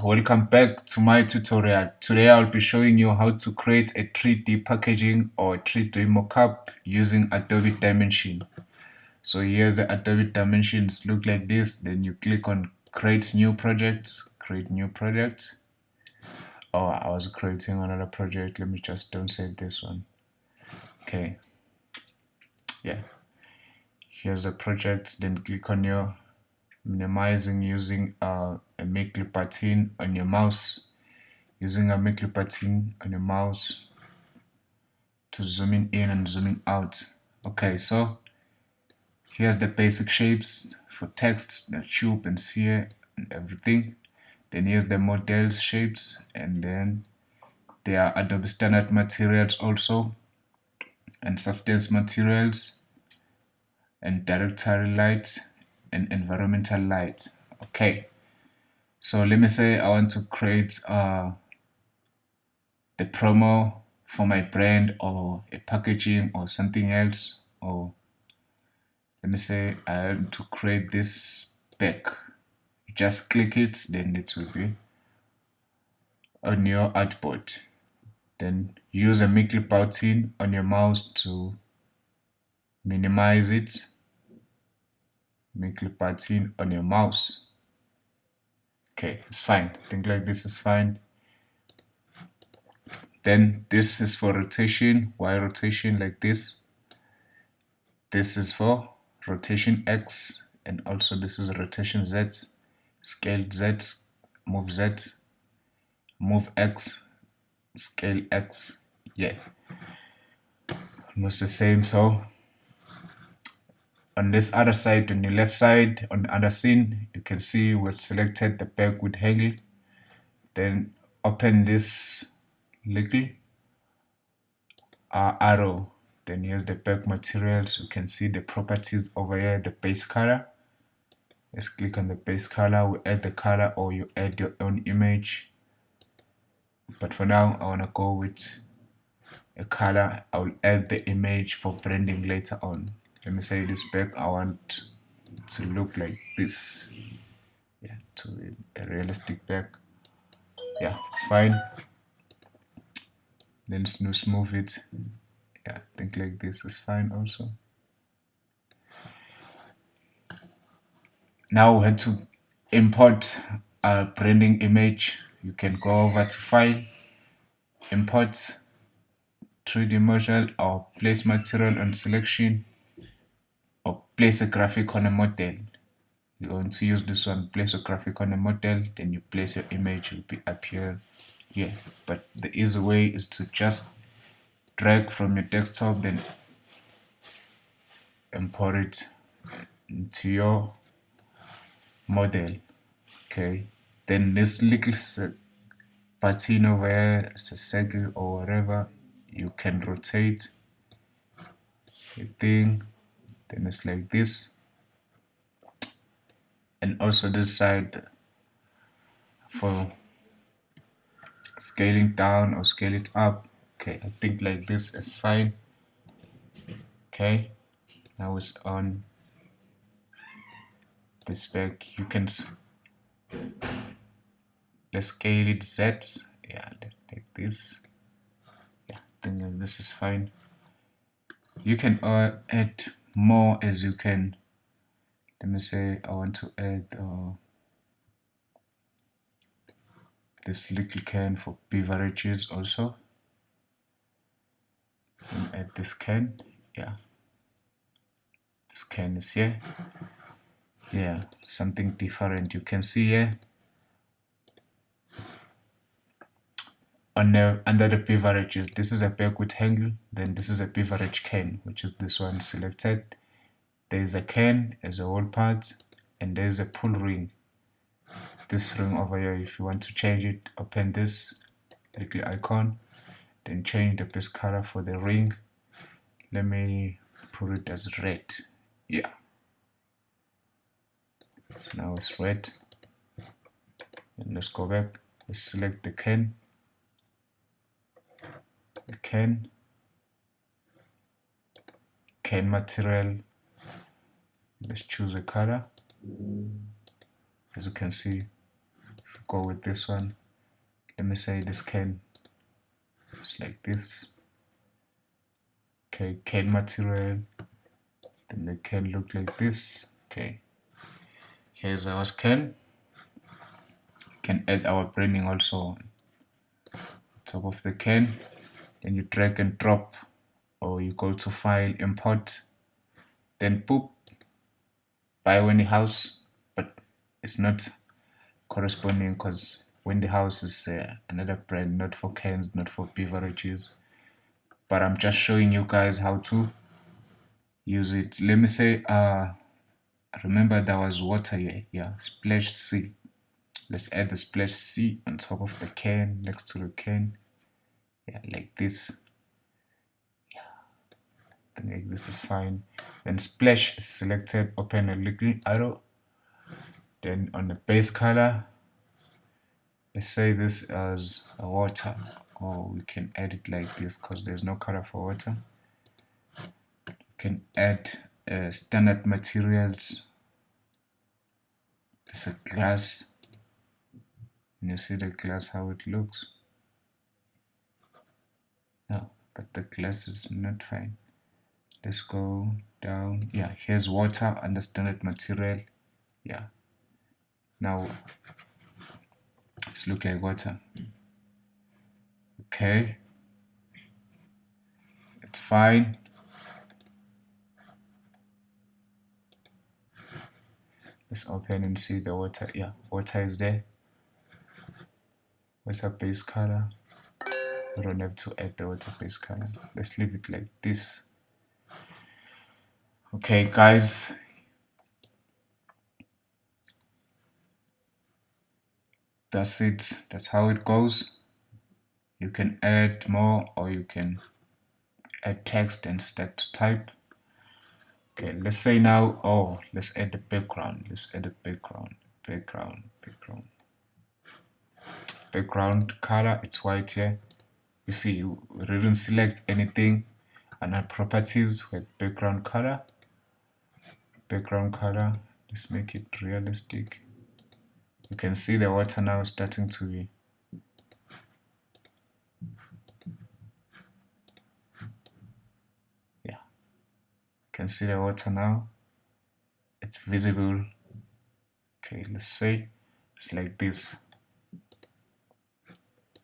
Welcome back to my tutorial. Today I'll be showing you how to create a 3D packaging or 3D mockup using Adobe Dimension. So here's the Adobe Dimensions look like this. Then you click on create new project, create new project. Oh, I was creating another project. Let me just don't save this one. Okay. Yeah. Here's the project. Then click on your minimizing using a make clip button on your mouse. Using a make clip button on your mouse to zoom in and zooming out. Okay, so here's the basic shapes for text, the tube and sphere and everything. Then here's the models shapes, and then there are Adobe standard materials also, and substance materials, and directory light, and environmental light. Okay, so let me say I want to create the promo for my brand or a packaging or something else, or let me say I want to create this back. You just click it, then it will be on your artboard. Then use a make clip button on your mouse to minimize it. Make clip button on your mouse. Okay, it's fine. I think like this is fine. Then this is for rotation, Y rotation like this. This is for rotation X, and also this is rotation Z, scale Z, move X, scale X. Yeah, almost the same. So on this other side, on the left side, on the other scene, you can see we've selected the back with angle. Then open this little arrow. Then here's the back materials. You can see the properties over here, the base color. Let's click on the base color. We add the color, or you add your own image. But for now, I want to go with a color. I will add the image for branding later on. Let me say this back. I want to look like this. Yeah, to a realistic back. Yeah, it's fine. Then smooth it. Yeah, I think like this is fine also. Now we have to import a branding image. You can go over to File, Import 3D model, or place material on selection, or place a graphic on a model. You want to use this one, place a graphic on a model, then you place your image, will be appear here. But the easy way is to just drag from your desktop, then import it into your model. Okay, then this little button over here, it's a circle or whatever, you can rotate the thing, then it's like this. And also this side for scaling down or scale it up. Okay, I think like this is fine. Okay, now it's on this back. You can let's scale it Z. Yeah, let's take this. Yeah, I think like this is fine. You can add more as you can. Let me say I want to add this little can for beverages also. And add this can. Yeah, this can is here. Yeah, something different. You can see here on the under the beverages, this is a bag with angle. Then this is a beverage can, which is this one selected. There is a can as a whole part, and there is a pull ring. This ring over here, if you want to change it, open this little icon, then change the base color for the ring. Let me put it as red. Yeah, so now it's red. And let's go back. Let's select the can, can material. Let's choose a color. As you can see, go with this one. Let me say this can, it's like this. Okay, can material, then the can look like this. Okay, here's our can. Can add our branding also on top of the can. Then you drag and drop, or you go to file, import, then boop, buy Wendy House, but it's not corresponding because Wendy House is another brand, not for cans, not for beverages. But I'm just showing you guys how to use it. Let me say, remember there was water here. Yeah, splash C. Let's add the splash C on top of the can, next to the can. Yeah, like this. I think this is fine. Then splash is selected, open a little arrow. Then on the base color, let's say this as a water, or we can add it like this because there's no color for water. We can add standard materials. This is a glass, and you see the glass how it looks. No, but the glass is not fine. Let's go down. Yeah, here's water under standard material. Yeah, now it's look like water. Okay, it's fine. Let's open and see the water. Yeah, water is there. Water base color. We don't have to add the water base color. Let's leave it like this. Okay, guys. That's it. That's how it goes. You can add more, or you can add text and start to type. Okay, let's say now, oh, let's add the background. Let's add the background. Background color, it's white here. You see, we didn't select anything. And our properties with background color. Let's make it realistic. You can see the water now starting to be. Yeah, you can see the water now. It's visible. Okay, let's say it's like this.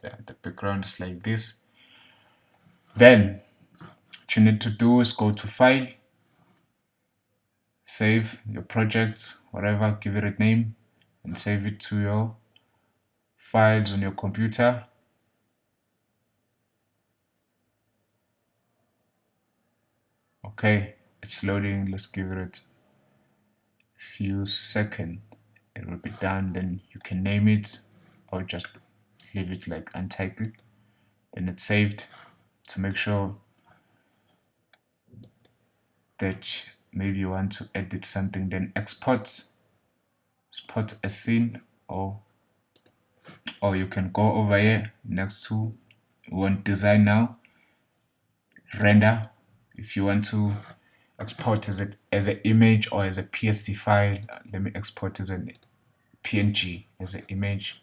Yeah, the background is like this. Then what you need to do is go to file, save your project, whatever, give it a name, and save it to your files on your computer. Okay, it's loading. Let's give it a few seconds. It will be done. Then you can name it, or just leave it like untitled. Then it's saved. To make sure that maybe you want to edit something, then export a scene, or you can go over here next to want design now, render. If you want to export as an image or as a PSD file, let me export as a PNG as an image.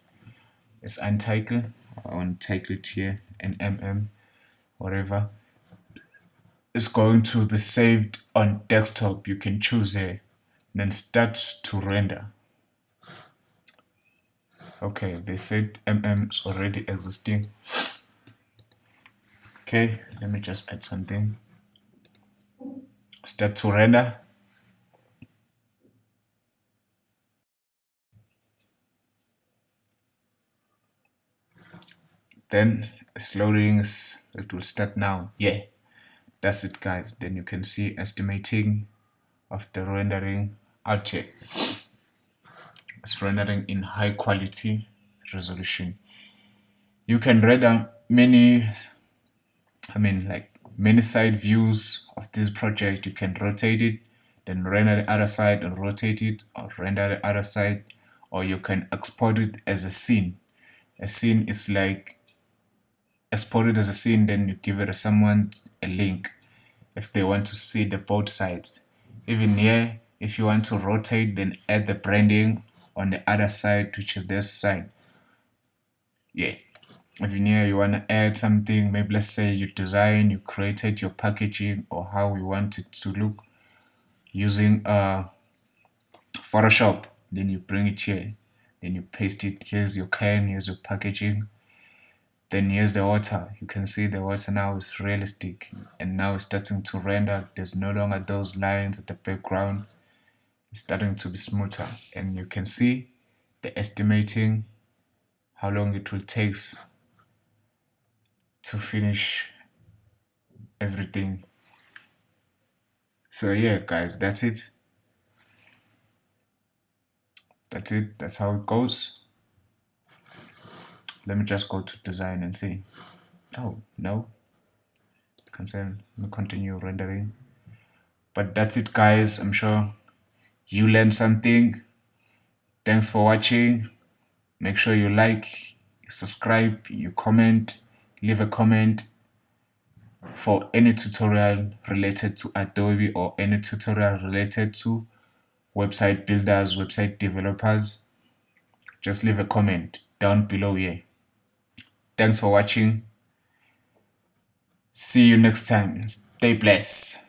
It's untitled. I want to title it here, NMM, whatever. It's going to be saved on desktop. You can choose here, then start to render. Okay, they said MM is already existing. Okay, let me just add something. Start to render. Then it's loading. It will start now. Yeah, that's it, guys. Then you can see estimating of the rendering out here. It's rendering in high quality resolution. You can render many side views of this project. You can rotate it, then render the other side and rotate it, or render the other side, or you can export it as a scene. A scene is like exported as a scene, then you give it to someone a link if they want to see the both sides. Even here, if you want to rotate, then add the branding on the other side, which is this side. yeah, even here you want to add something, maybe let's say you created your packaging or how you want it to look using Photoshop, then you bring it here, then you paste it. Here's your can, here's your packaging, then here's the water. You can see the water now is realistic and now it's starting to render. There's no longer those lines at the background. It's starting to be smoother, and you can see the estimating how long it will take to finish everything. So yeah guys, that's it. That's how it goes. Let me just go to design and see. Oh no, cancel. Let me continue rendering. But that's it guys, I'm sure you learned something. Thanks for watching. Make sure you like, subscribe, you comment, leave a comment for any tutorial related to Adobe or any tutorial related to website builders, website developers. Just leave a comment down below here. Thanks for watching. See you next time. Stay blessed.